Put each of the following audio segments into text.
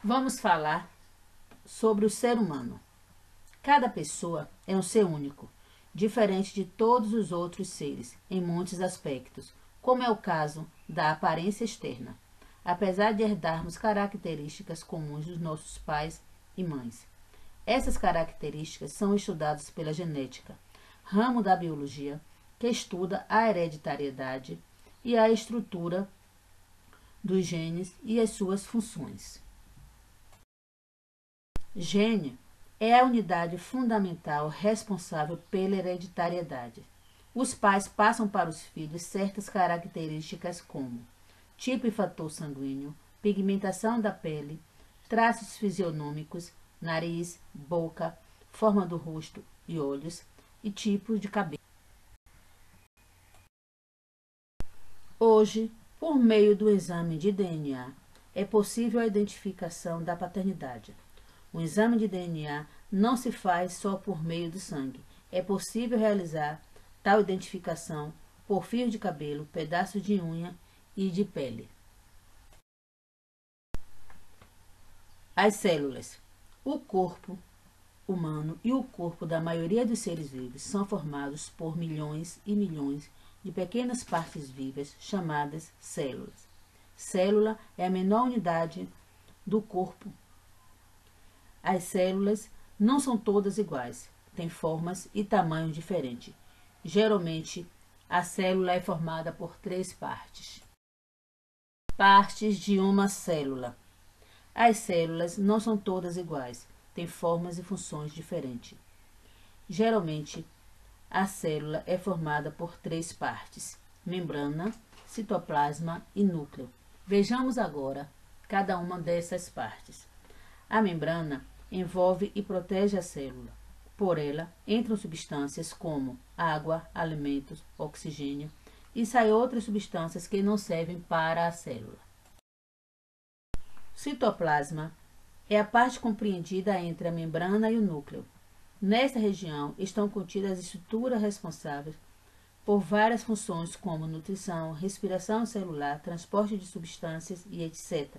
Vamos falar sobre o ser humano. Cada pessoa é um ser único, diferente de todos os outros seres em muitos aspectos, como é o caso da aparência externa, apesar de herdarmos características comuns dos nossos pais e mães. Essas características são estudadas pela genética, ramo da biologia que estuda a hereditariedade e a estrutura dos genes e as suas funções. Gene é a unidade fundamental responsável pela hereditariedade. Os pais passam para os filhos certas características como tipo e fator sanguíneo, pigmentação da pele, traços fisionômicos, nariz, boca, forma do rosto e olhos e tipos de cabelo. Hoje, por meio do exame de DNA, é possível a identificação da paternidade. O exame de DNA não se faz só por meio do sangue. É possível realizar tal identificação por fio de cabelo, pedaço de unha e de pele. As células. O corpo humano e o corpo da maioria dos seres vivos são formados por milhões e milhões de pequenas partes vivas chamadas células. Célula é a menor unidade do corpo. As células não são todas iguais, têm formas e tamanhos diferentes. Geralmente, a célula é formada por 3 partes. Partes de uma célula. As células não são todas iguais, têm formas e funções diferentes. Geralmente, a célula é formada por 3 partes: membrana, citoplasma e núcleo. Vejamos agora cada uma dessas partes. A membrana envolve e protege a célula. Por ela entram substâncias como água, alimentos, oxigênio e saem outras substâncias que não servem para a célula. Citoplasma é a parte compreendida entre a membrana e o núcleo. Nesta região estão contidas as estruturas responsáveis por várias funções como nutrição, respiração celular, transporte de substâncias e etc.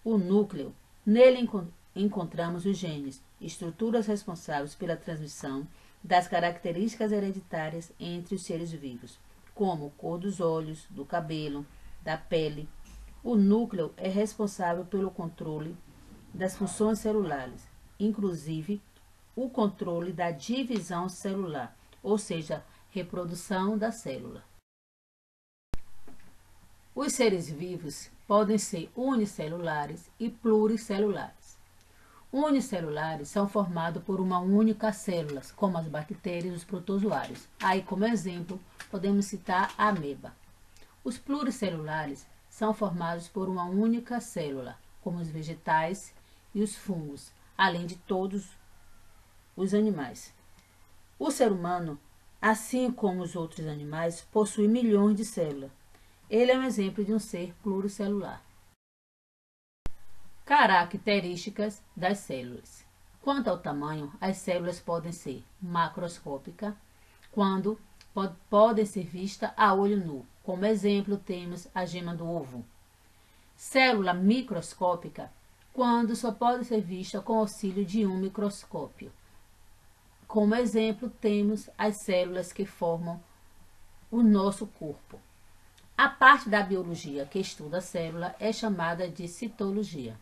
O núcleo, nele encontramos os genes, estruturas responsáveis pela transmissão das características hereditárias entre os seres vivos, como cor dos olhos, do cabelo, da pele. O núcleo é responsável pelo controle das funções celulares, inclusive o controle da divisão celular, ou seja, reprodução da célula. Os seres vivos podem ser unicelulares e pluricelulares. Unicelulares são formados por uma única célula, como as bactérias e os protozoários. Aí, como exemplo, podemos citar a ameba. Os pluricelulares são formados por uma única célula, como os vegetais e os fungos, além de todos os animais. O ser humano, assim como os outros animais, possui milhões de células. Ele é um exemplo de um ser pluricelular. Características das células. Quanto ao tamanho, as células podem ser macroscópicas, quando podem ser vistas a olho nu. Como exemplo, temos a gema do ovo. Célula microscópica, quando só pode ser vista com auxílio de um microscópio. Como exemplo, temos as células que formam o nosso corpo. A parte da biologia que estuda a célula é chamada de citologia.